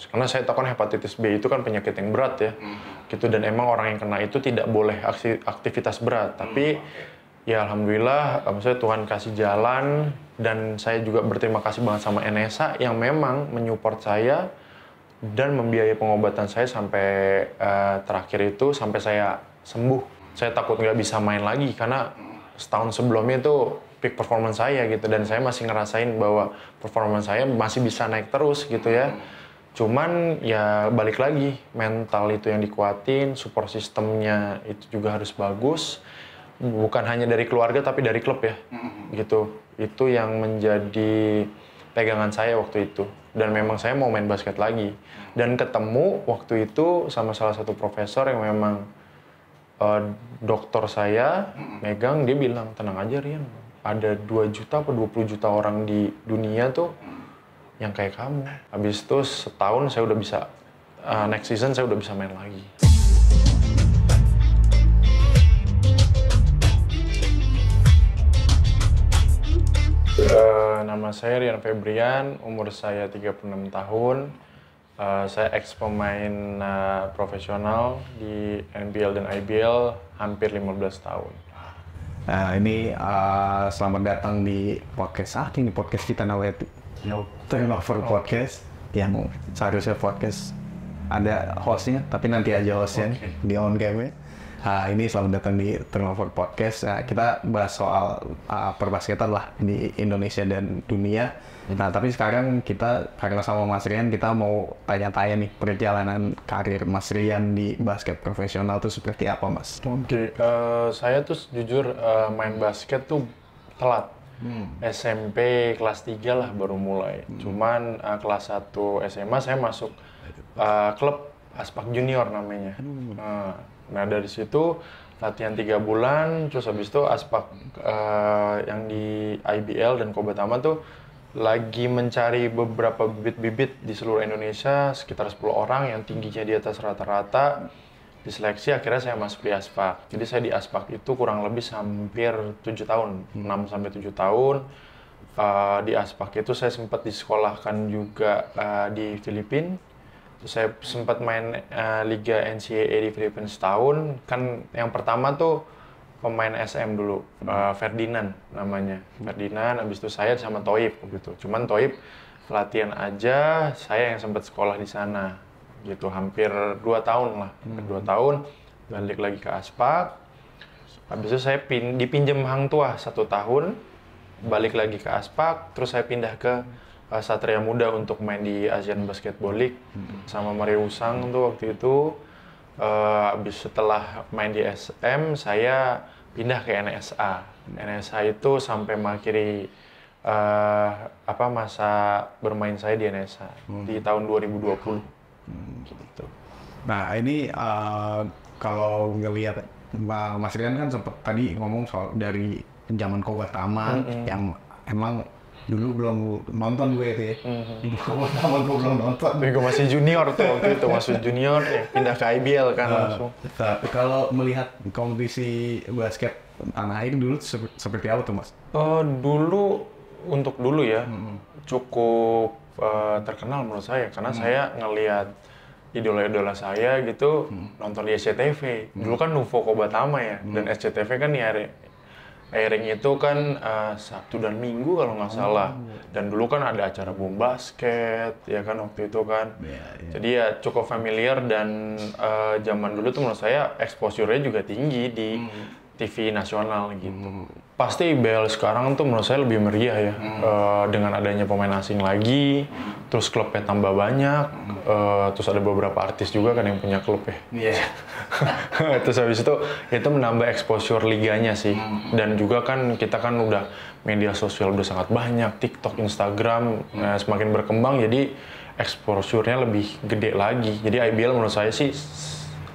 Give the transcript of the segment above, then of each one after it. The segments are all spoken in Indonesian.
Karena saya tahu kan hepatitis B itu kan penyakit yang berat ya, gitu. Dan emang orang yang kena itu tidak boleh aktivitas berat. Tapi ya alhamdulillah, maksudnya Tuhan kasih jalan, dan saya juga berterima kasih banget sama NSA yang memang menyupport saya dan membiayai pengobatan saya sampai terakhir itu sampai saya sembuh. Saya takut nggak bisa main lagi karena setahun sebelumnya itu peak performance saya gitu, dan saya masih ngerasain bahwa performance saya masih bisa naik terus gitu ya. Cuman ya balik lagi, mental itu yang dikuatin, support sistemnya itu juga harus bagus. Bukan hanya dari keluarga tapi dari klub ya, gitu. Itu yang menjadi pegangan saya waktu itu. Dan memang saya mau main basket lagi. Dan ketemu waktu itu sama salah satu profesor yang memang dokter saya megang, dia bilang, tenang aja Rian, ada 2 juta atau 20 juta orang di dunia tuh yang kayak kamu. Habis itu setahun saya udah bisa, next season saya udah bisa main lagi. Nama saya Rian Febrian, umur saya 36 tahun. Saya ex-pemain profesional di NBL dan IBL hampir 15 tahun. Nah, ini selamat datang di podcast. Ini podcast kita namanya Turnover Podcast, yang seharusnya podcast ada hostnya, tapi nanti aja hostnya di on game. Ini selamat datang di Turnover Podcast. Kita bahas soal perbasketan lah di Indonesia dan dunia. Nah, tapi sekarang kita karena sama Mas Rian, kita mau tanya-tanya nih perjalanan karir Mas Rian di basket profesional itu seperti apa, Mas? Oke, saya tuh jujur main basket tuh telat. SMP kelas 3 lah baru mulai. Cuman kelas 1 SMA saya masuk klub Aspak Junior namanya. Nah dari situ latihan 3 bulan, terus habis itu Aspak yang di IBL dan Kobatama tuh lagi mencari beberapa bibit-bibit di seluruh Indonesia, sekitar 10 orang yang tingginya di atas rata-rata. Diseleksi, akhirnya saya masuk di Aspak. Jadi saya di Aspak itu kurang lebih hampir 7 tahun, 6-7 tahun. Di Aspak itu saya sempat disekolahkan juga di Filipina. Terus saya sempat main Liga NCAA di Filipina setahun. Kan yang pertama tuh pemain SM dulu, Ferdinand namanya. Ferdinand, habis itu saya sama Toib gitu. Cuman Toib latihan aja, saya yang sempat sekolah di sana. Gitu, hampir 2 tahun lah, 2 tahun, balik lagi ke Aspak. Habis itu saya dipinjam Hang Tuah 1 tahun, balik lagi ke Aspak, terus saya pindah ke Satria Muda untuk main di Asian Basketball League sama Mario Usang tuh waktu itu. Habis setelah main di SM, saya pindah ke NSA. NSA itu sampai mengakhiri masa bermain saya di NSA di tahun 2020. Gitu. Nah, ini kalau ngelihat Mas Rian kan sempat tadi ngomong soal dari zaman Kobatama yang emang dulu belum nonton gue itu ya. Kobatama gue belum nonton. Gue masih junior tuh waktu itu, masuk junior ya, pindah ke IBL kan langsung. Kalau melihat kompetisi basket tanah air dulu seperti apa tuh, Mas? Untuk dulu ya, cukup terkenal menurut saya, karena saya ngelihat idola-idola saya gitu nonton di SCTV. Dulu kan Nuvo Kobatama ya, dan SCTV kan airing itu kan Sabtu dan Minggu kalau nggak salah. Dan dulu kan ada acara Boom Basket, ya kan waktu itu kan. Jadi ya cukup familiar, dan zaman dulu tuh menurut saya exposure-nya juga tinggi di TV nasional gitu. Pasti IBL sekarang tuh menurut saya lebih meriah ya, dengan adanya pemain asing lagi, terus klubnya tambah banyak, terus ada beberapa artis juga kan yang punya klub ya. Terus habis itu menambah exposure liganya sih, dan juga kan kita kan udah media sosial udah sangat banyak, TikTok, Instagram, semakin berkembang, jadi exposure-nya lebih gede lagi. Jadi IBL menurut saya sih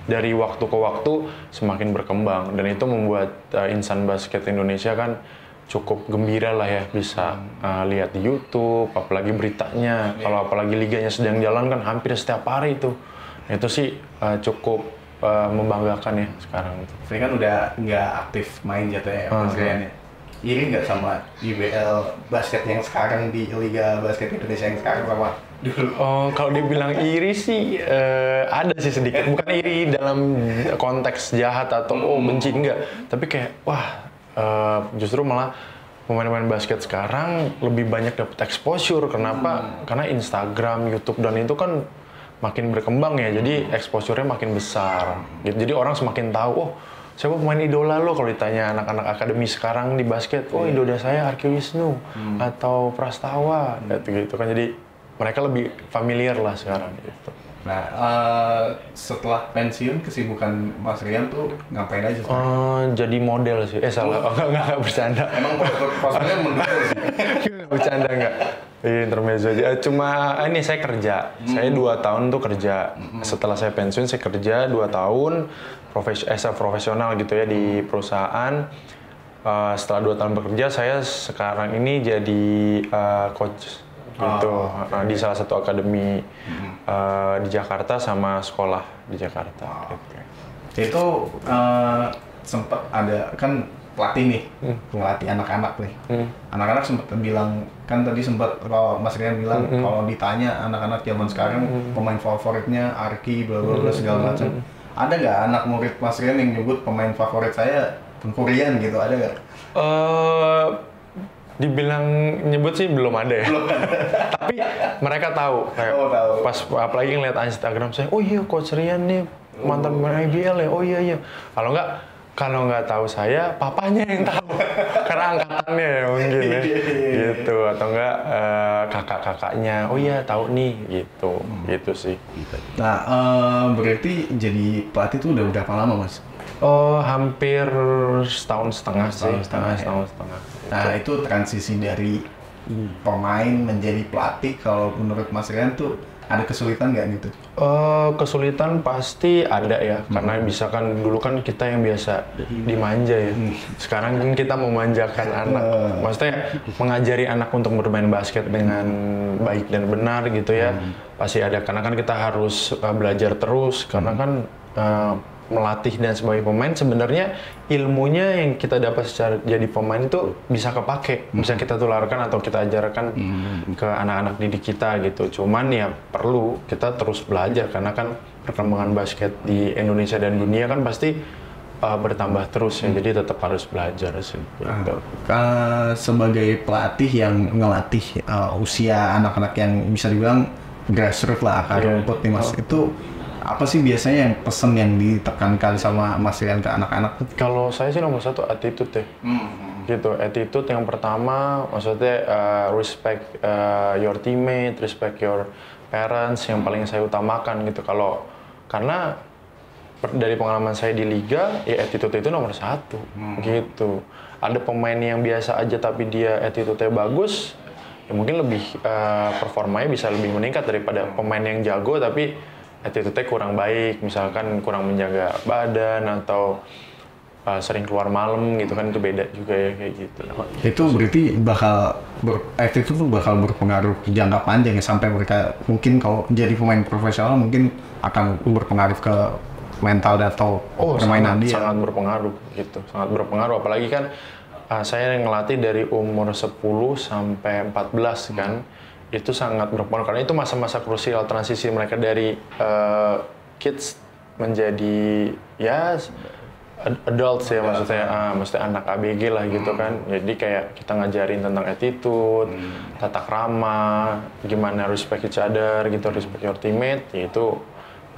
dari waktu ke waktu semakin berkembang, dan itu membuat insan basket Indonesia kan cukup gembira lah ya, bisa lihat di YouTube, apalagi beritanya. Kalau apalagi liganya sedang jalan kan hampir setiap hari itu. Itu sih cukup membanggakan ya sekarang itu. Saya kan udah nggak aktif main jatuhnya ya, Mas Rian ya. Ini nggak sama IBL basket yang sekarang di Liga Basket Indonesia yang sekarang sama Kalau dibilang iri sih ada sih sedikit, bukan iri dalam konteks jahat atau benci, enggak, tapi kayak wah justru malah pemain-pemain basket sekarang lebih banyak dapat exposure. Kenapa? Karena Instagram, YouTube dan itu kan makin berkembang ya, jadi exposure-nya makin besar gitu. Jadi orang semakin tahu, oh siapa pemain idola lo. Kalau ditanya anak-anak akademi sekarang di basket, oh idola saya Arki Wisnu atau Prastawa gitu kan. Jadi mereka lebih familiar lah sekarang gitu. Nah, setelah pensiun kesibukan Mas Rian tuh ngapain aja? Jadi model sih. Salah. Enggak bercanda. Emang posisinya mendukung sih. Bercanda enggak? Intermezzo aja. Cuma ini saya kerja. Saya 2 tahun tuh kerja. Setelah saya pensiun saya kerja 2 tahun profesional gitu ya di perusahaan. Setelah 2 tahun bekerja, saya sekarang ini jadi coach gitu di salah satu akademi di Jakarta sama sekolah di Jakarta. Itu sempat ada kan pelatih nih, pelatih anak-anak nih. Anak-anak sempat bilang, kan tadi sempat kalau Mas Rian bilang kalau ditanya anak-anak zaman sekarang pemain favoritnya Arki bla bla bla segala macam. Ada nggak anak murid Mas Rian yang nyebut pemain favorit saya Tengku Rian gitu, ada nggak? Dibilang nyebut sih belum ada ya. Tapi mereka tahu kayak tahu. Pas apalagi ngeliat Instagram saya, oh iya Coach Rian nih mantan pemain IBL ya. Oh iya. Kalau nggak tahu saya, papanya yang tahu. Karena angkatannya ya mungkin ya. Gitu atau enggak kakak-kakaknya. Oh iya tahu nih gitu. Gitu sih. Nah, berarti jadi pelatih itu udah berapa lama, Mas? Hampir setahun setengah sih. Setahun setengah. Nah, itu transisi dari pemain menjadi pelatih, kalau menurut Mas Rian tuh ada kesulitan nggak gitu? Kesulitan pasti ada ya, karena misalkan dulu kan kita yang biasa dimanja ya. Sekarang kan kita memanjakan anak. Maksudnya mengajari anak untuk bermain basket dengan baik dan benar gitu ya. Pasti ada, karena kan kita harus belajar terus, karena kan melatih dan sebagai pemain sebenarnya ilmunya yang kita dapat secara jadi pemain itu bisa kepake, bisa kita tularkan atau kita ajarkan ke anak-anak didik kita gitu. Cuman ya perlu kita terus belajar, karena kan perkembangan basket di Indonesia dan dunia kan pasti bertambah terus ya, jadi tetap harus belajar sih. Gitu. Sebagai pelatih yang ngelatih usia anak-anak yang bisa dibilang grassroots lah, akar rumput nih Mas, itu apa sih biasanya yang pesan yang ditekankan sama Mas Rian ke anak-anak? Kalau saya sih nomor 1 attitude ya. Gitu, attitude yang pertama, maksudnya respect your teammate, respect your parents, yang paling saya utamakan gitu. Karena dari pengalaman saya di liga, ya attitude itu nomor 1 gitu. Ada pemain yang biasa aja tapi dia attitude-nya bagus, ya mungkin lebih performanya bisa lebih meningkat daripada pemain yang jago tapi attitude-nya kurang baik, misalkan kurang menjaga badan atau sering keluar malam gitu kan, itu beda juga ya kayak gitu. Itu berarti attitude bakal berpengaruh jangka panjang ya, sampai mereka mungkin kalau jadi pemain profesional mungkin akan berpengaruh ke mental atau permainan dia. Sangat berpengaruh gitu, sangat berpengaruh. Apalagi kan saya ngelatih dari umur 10 sampai 14 kan. Itu sangat berpengaruh, karena itu masa-masa krusial transisi mereka dari kids menjadi ya adults ya, maksudnya anak ABG lah gitu kan. Jadi kayak kita ngajarin tentang attitude, tata krama, gimana respect each other gitu, respect your teammate, ya itu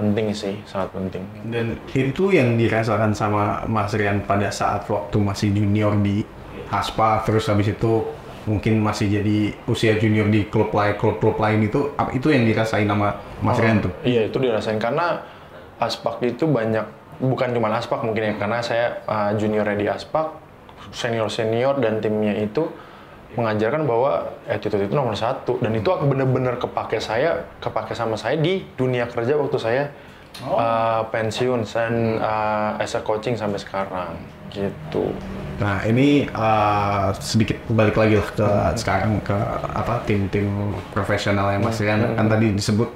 penting sih, sangat penting. Dan itu yang dirasakan sama Mas Rian pada saat waktu masih junior di Aspa, terus habis itu mungkin masih jadi usia junior di klub lain itu yang dirasain sama Mas Rian tuh? Iya, itu dirasain karena Aspak itu banyak, bukan cuma Aspak mungkin ya, karena saya juniornya di Aspak, senior dan timnya itu mengajarkan bahwa attitude itu nomor 1, dan itu benar-benar kepake sama saya di dunia kerja waktu saya pensiun dan as a coaching sampai sekarang gitu. Nah ini sedikit balik lagi lah ke sekarang ke tim-tim profesional yang Mas Rian kan tadi disebut,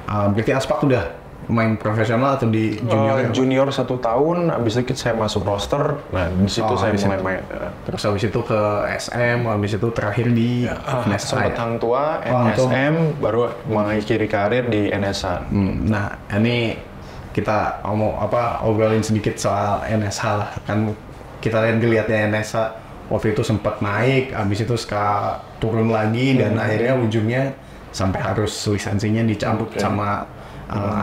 berarti Aspak udah main profesional atau di junior? Junior 1 tahun, habis itu saya masuk roster. Nah di situ saya mulai main. Terus habis itu ke SM, habis itu terakhir di NSA. Sempat Hang Tua, SM, baru mengakhiri karir di NSA. Nah ini kita obrolin sedikit soal NSH lah. Kan kita lihatnya NSH waktu itu sempat naik, habis itu sekarang turun lagi dan akhirnya ujungnya sampai harus lisensinya dicabut sama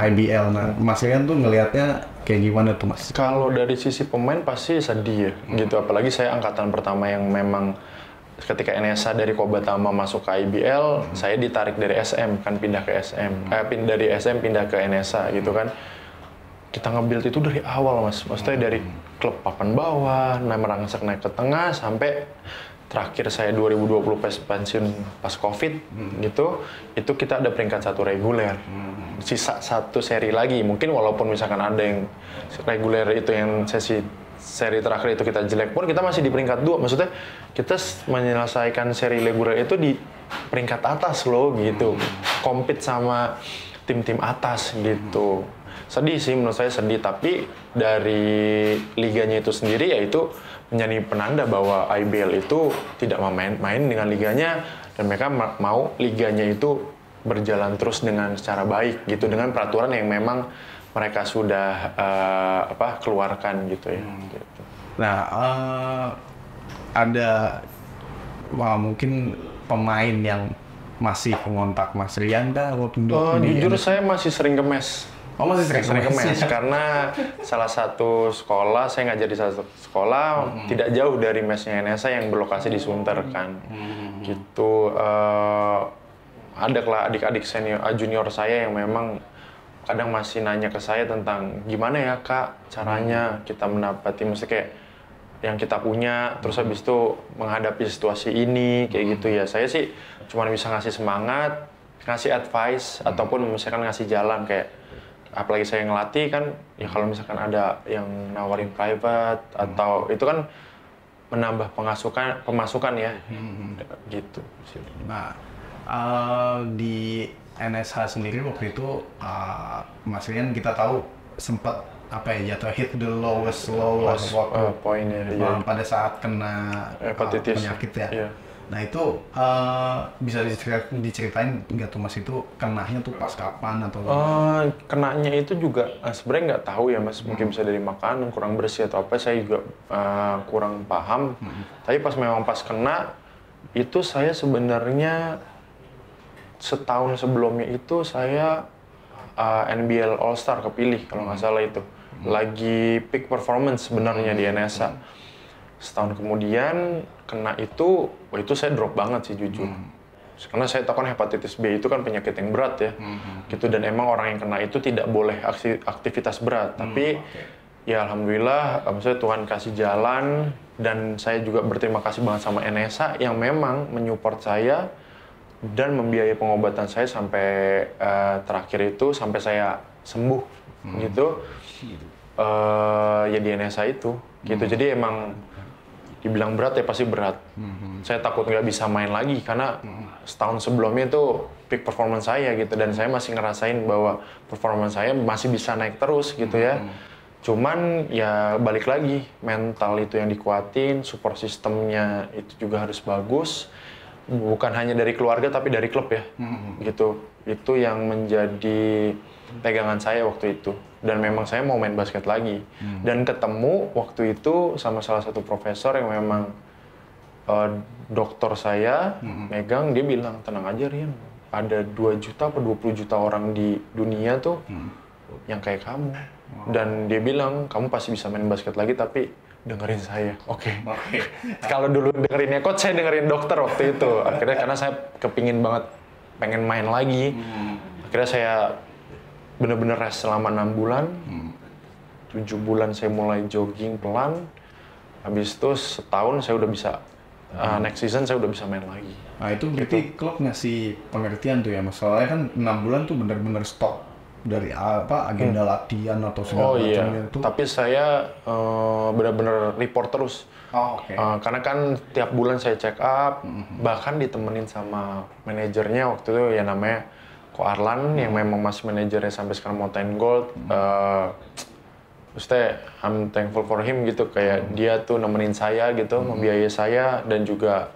IBL. Nah, Mas Rian tuh ngelihatnya kayak gimana tuh, Mas? Kalau dari sisi pemain pasti sedih ya, gitu. Apalagi saya angkatan pertama yang memang ketika NSA dari Kobatama masuk ke IBL, saya ditarik dari SM kan pindah ke SM, dari SM pindah ke NSA gitu kan. Kita nge-build itu dari awal, Mas. Maksudnya dari klub papan bawah, merangsek naik ke tengah sampai terakhir saya 2020 pensiun pas COVID gitu, itu kita ada peringkat 1 reguler. Sisa 1 seri lagi, mungkin walaupun misalkan ada yang reguler itu yang seri terakhir itu kita jelek pun kita masih di peringkat 2. Maksudnya kita menyelesaikan seri reguler itu di peringkat atas loh gitu. Compete sama tim-tim atas gitu. Sedih sih menurut saya, sedih, tapi dari liganya itu sendiri yaitu menjadi penanda bahwa IBL itu tidak main dengan liganya dan mereka mau liganya itu berjalan terus dengan secara baik gitu dengan peraturan yang memang mereka sudah keluarkan gitu ya. Gitu. Nah, ada mungkin pemain yang masih mengontak Mas Rian dah waktu jujur saya masih sering ke mes. Oh, masih sering ke mes karena salah satu sekolah, saya ngajar di salah satu sekolah tidak jauh dari mesnya NSA yang berlokasi di Sunter kan. Gitu. Ada lah adik-adik senior junior saya yang memang kadang masih nanya ke saya tentang gimana ya Kak caranya kita mendapati mesti kayak yang kita punya, terus habis itu menghadapi situasi ini kayak gitu ya. Saya sih cuma bisa ngasih semangat, ngasih advice ataupun misalkan ngasih jalan kayak apalagi saya ngelatih kan ya kalau misalkan ada yang nawarin private atau itu kan menambah pemasukan ya gitu. Nah, di NSH sendiri waktu itu Mas Rian kita tahu sempat jatuh hit the lowest poinnya pada saat kena penyakit ya. Iya. Nah itu bisa diceritain nggak tuh Mas, itu kenanya tuh pas kapan atau? Kenanya itu juga sebenarnya nggak tahu ya Mas, mungkin bisa dari makanan kurang bersih atau apa, saya juga kurang paham. Tapi memang pas kena itu saya sebenarnya setahun sebelumnya itu saya NBL All Star kepilih kalau nggak salah itu. Lagi peak performance sebenarnya di NSA. Setahun kemudian kena itu saya drop banget sih jujur. Karena saya tahu kan hepatitis B itu kan penyakit yang berat ya. Gitu, dan emang orang yang kena itu tidak boleh aktivitas berat. Tapi ya alhamdulillah maksudnya Tuhan kasih jalan dan saya juga berterima kasih banget sama NSA yang memang menyupport saya dan membiayai pengobatan saya sampai terakhir itu sampai saya sembuh gitu. Ya di NSA itu gitu. Jadi emang dibilang berat ya pasti berat. Saya takut nggak bisa main lagi karena setahun sebelumnya itu peak performance saya gitu dan saya masih ngerasain bahwa performance saya masih bisa naik terus gitu ya. Cuman ya balik lagi mental itu yang dikuatin, support sistemnya itu juga harus bagus. Bukan hanya dari keluarga tapi dari klub ya. Gitu. Itu yang menjadi pegangan saya waktu itu. Dan memang saya mau main basket lagi. Dan ketemu waktu itu sama salah satu profesor yang memang dokter saya megang, dia bilang, tenang aja Rian, ada 2 juta atau 20 juta orang di dunia tuh yang kayak kamu. Dan dia bilang, kamu pasti bisa main basket lagi tapi dengerin saya. Oke. Kalau dulu dengerinnya coach, saya dengerin dokter waktu itu. Akhirnya karena saya kepingin banget pengen main lagi. Akhirnya saya bener-bener rest selama 6 bulan. 7 bulan saya mulai jogging pelan. Habis itu setahun saya udah bisa, next season saya udah bisa main lagi. Nah itu berarti klub ngasih pengertian tuh ya, masalahnya kan 6 bulan tuh bener-bener stop dari agenda latihan atau segala macamnya itu. Tapi saya benar-benar report terus. Karena kan tiap bulan saya check up, bahkan ditemenin sama manajernya waktu itu ya namanya Ko Arlan yang memang masih manajernya sampai sekarang Mountain Gold. Maksudnya I'm thankful for him gitu, kayak dia tuh nemenin saya gitu, membiayai saya, dan juga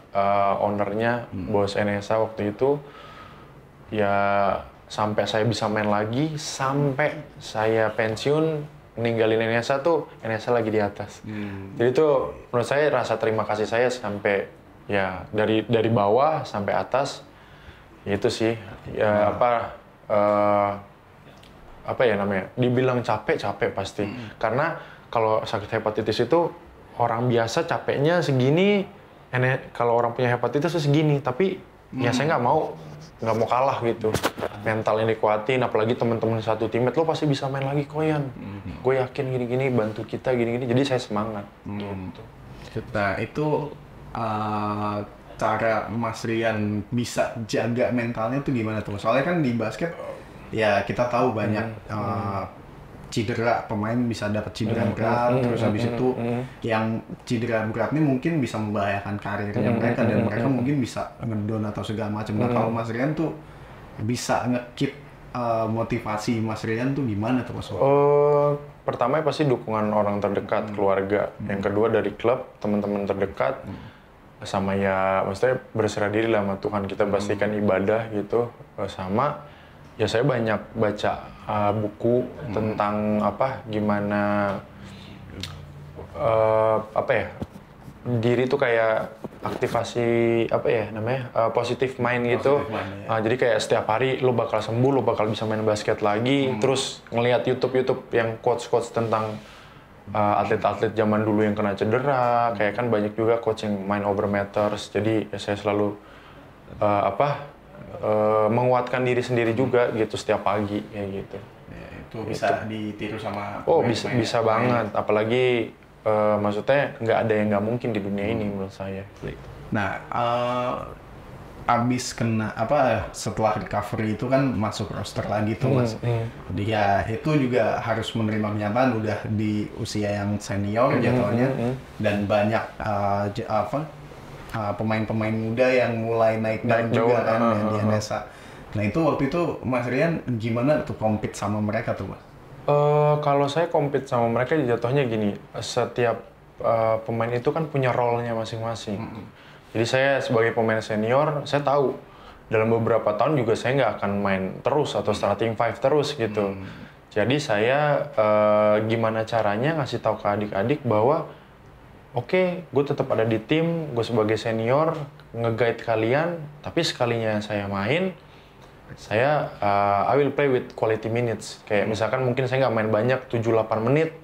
ownernya, bos NSA waktu itu, ya sampai saya bisa main lagi, sampai saya pensiun, ninggalin NSA tuh, NSA lagi di atas. Jadi tuh menurut saya rasa terima kasih saya sampai, ya dari bawah sampai atas, itu sih, ya apa ya namanya, dibilang capek pasti. Karena kalau sakit hepatitis itu orang biasa capeknya segini, kalau orang punya hepatitis tuh segini. Tapi ya saya nggak mau kalah gitu. Mentalnya dikuatin, apalagi teman-teman satu teammate, lo pasti bisa main lagi Koyan. Gue yakin gini-gini, bantu kita gini-gini. Jadi saya semangat. Gitu. Nah itu cara Mas Rian bisa jaga mentalnya tuh gimana tuh? Soalnya kan di basket ya kita tahu banyak cedera, pemain bisa dapat cedera berat, terus habis itu yang cedera berat ini mungkin bisa membahayakan karirnya mereka, dan mereka mungkin bisa ngedown atau segala macam. Nah kalau Mas Rian tuh bisa nge-keep motivasi Mas Rian tuh gimana tuh Mas? Pertama pasti dukungan orang terdekat, keluarga. Yang kedua dari klub, teman-teman terdekat. Sama ya, maksudnya berserah diri lah sama Tuhan, kita pastikan ibadah gitu. Sama ya saya banyak baca buku tentang gimana diri tuh kayak aktivasi positive mind gitu. Jadi kayak setiap hari lo bakal sembuh, lo bakal bisa main basket lagi. Terus ngelihat YouTube yang quotes tentang atlet-atlet zaman dulu yang kena cedera, kayak kan banyak juga coach yang mind over matters. Jadi ya saya selalu menguatkan diri sendiri juga gitu setiap pagi kayak gitu. Ya, itu bisa ditiru sama bisa banget, apalagi maksudnya nggak ada yang nggak mungkin di dunia ini menurut saya. Nah, abis kena setelah recovery itu kan masuk roster lagi tuh Mas. Dia itu juga harus menerima kenyataan udah di usia yang senior jatuhnya, dan banyak pemain-pemain muda yang mulai naik daun juga kan di NSA. Nah itu waktu itu Mas Rian gimana tuh compete sama mereka tuh Mas? Kalau saya compete sama mereka jatuhnya gini, setiap pemain itu kan punya role-nya masing-masing. Jadi saya sebagai pemain senior, saya tahu dalam beberapa tahun juga saya nggak akan main terus atau starting five terus gitu. Jadi saya gimana caranya ngasih tahu ke adik-adik bahwa oke, gue tetap ada di tim, gue sebagai senior, nge-guide kalian, tapi sekalinya saya main, saya I will play with quality minutes. Kayak misalkan mungkin saya nggak main banyak, 7-8 menit,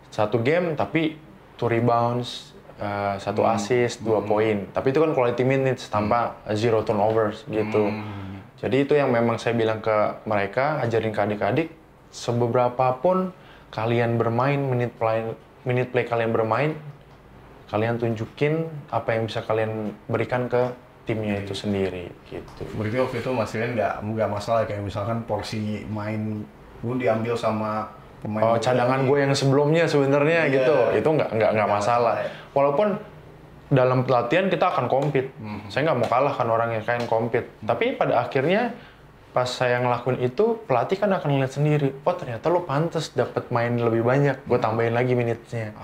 satu game, tapi 2 rebounds, 1 assist, 2 poin. Tapi itu kan quality minutes, tanpa 0 turnovers gitu. Jadi itu yang memang saya bilang ke mereka, ajarin ke adik-adik, seberapa pun kalian bermain, minute play kalian bermain, kalian tunjukin apa yang bisa kalian berikan ke timnya itu sendiri gitu. Berarti waktu itu Mas Rian nggak masalah kayak misalkan porsi main gue diambil sama pemain cadangan gue yang sebelumnya sebenarnya gitu, itu nggak masalah. Walaupun dalam pelatihan kita akan compete, saya nggak mau kalah kan orang yang kayak compete. Tapi pada akhirnya pas saya ngelakuin itu, pelatih kan akan ngeliat sendiri, oh ternyata lo pantas dapat main lebih banyak, gue tambahin lagi menitnya.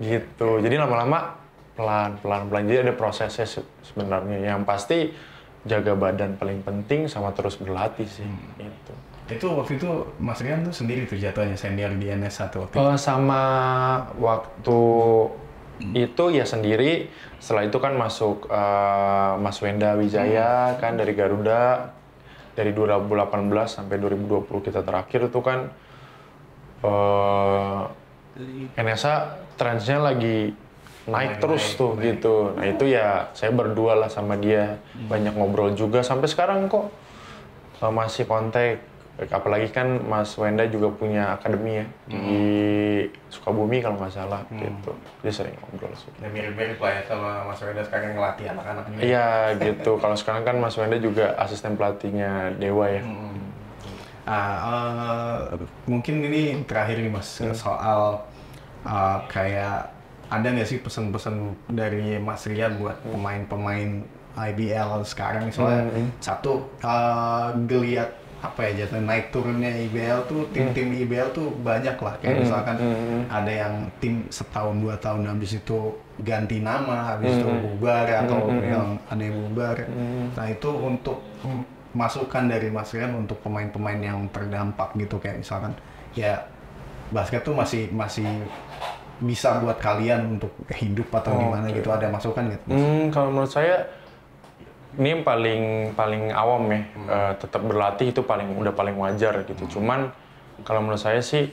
Gitu. Jadi lama-lama pelan. Jadi ada prosesnya sebenarnya. Yang pasti jaga badan paling penting sama terus berlatih sih. Itu waktu itu Mas Rian tuh sendiri tuh jatuhnya senior di NS1 waktu itu? Sama waktu itu ya sendiri. Setelah itu kan masuk Mas Wenda Wijaya kan dari Garuda. Dari 2018 sampai 2020 kita terakhir itu kan NSA trendsnya lagi naik terus tuh gitu. Nah itu ya saya berdua lah sama dia, banyak ngobrol juga sampai sekarang kok masih kontak. Apalagi kan Mas Wenda juga punya akademi ya di Sukabumi kalau nggak salah gitu. Dia sering ngobrol sih. Ya mirip-mirip lah ya sama Mas Wenda sekarang ngelatih anak-anak juga. Iya gitu. Kalau sekarang kan Mas Wenda juga asisten pelatihnya Dewa ya. Mungkin ini terakhir nih Mas, soal kayak ada nggak sih pesan-pesan dari Mas Rian buat pemain-pemain IBL sekarang soalnya satu ngelihat apa ya jatuh naik turunnya IBL tuh tim-tim IBL tuh banyak lah kayak misalkan ada yang tim setahun 2 tahun habis itu ganti nama habis itu bubar atau yang ada yang bubar. Nah itu untuk masukan dari Mas Rian untuk pemain-pemain yang terdampak gitu kayak misalkan ya basket tuh masih bisa buat kalian untuk hidup atau gimana gitu, ada masukan gitu? Kalau menurut saya ini yang paling awam ya, tetap berlatih itu udah paling wajar gitu. Cuman kalau menurut saya sih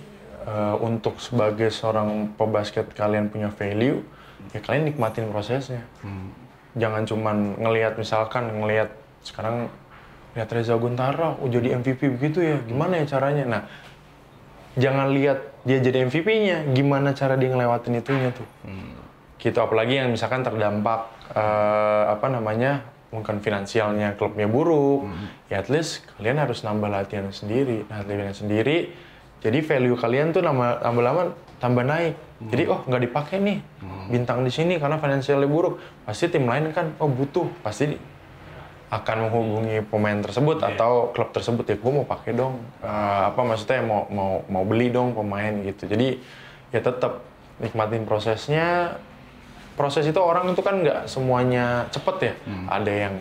untuk sebagai seorang pebasket kalian punya value, ya kalian nikmatin prosesnya. Jangan cuman ngelihat sekarang lihat Reza Guntara, jadi MVP begitu ya, gimana ya caranya? Nah, jangan lihat dia jadi MVP-nya, gimana cara dia ngelewatin itunya tuh. Gitu, apalagi yang misalkan terdampak mungkin finansialnya klubnya buruk, ya at least kalian harus nambah latihan sendiri, jadi value kalian tuh lama-lama tambah naik. Jadi nggak dipakai nih bintang di sini karena finansialnya buruk, pasti tim lain kan butuh, pasti akan menghubungi pemain tersebut atau klub tersebut, ya gue mau pakai dong, maksudnya mau beli dong pemain gitu. Jadi ya tetap nikmatin prosesnya. Proses itu orang itu kan nggak semuanya cepet ya, ada yang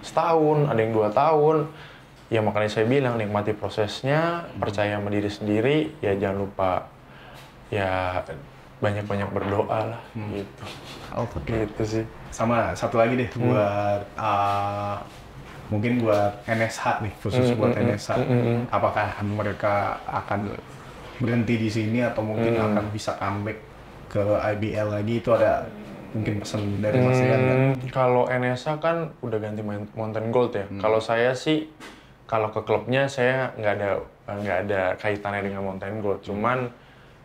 setahun, ada yang 2 tahun, ya makanya saya bilang nikmati prosesnya, percaya sama diri sendiri, ya jangan lupa ya banyak-banyak berdoa lah gitu. Gitu sih. Sama satu lagi deh buat mungkin buat NSH nih, khusus buat NSH, apakah mereka akan berhenti di sini atau mungkin akan bisa comeback ke IBL lagi, itu ada mungkin pesan dari Mas Rian kan? Kalau NSA kan udah ganti Mountain Gold ya. Kalau saya sih, kalau ke klubnya saya nggak ada kaitannya dengan Mountain Gold. Cuman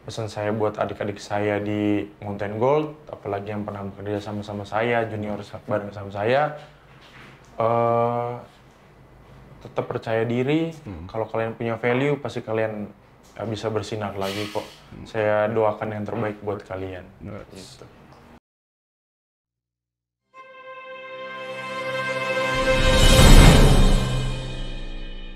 pesan saya buat adik-adik saya di Mountain Gold, apalagi yang pernah bekerja sama saya, junior bareng sama saya, tetap percaya diri. Kalau kalian punya value, pasti kalian bisa bersinar lagi kok. Saya doakan yang terbaik buat kalian. Gitu.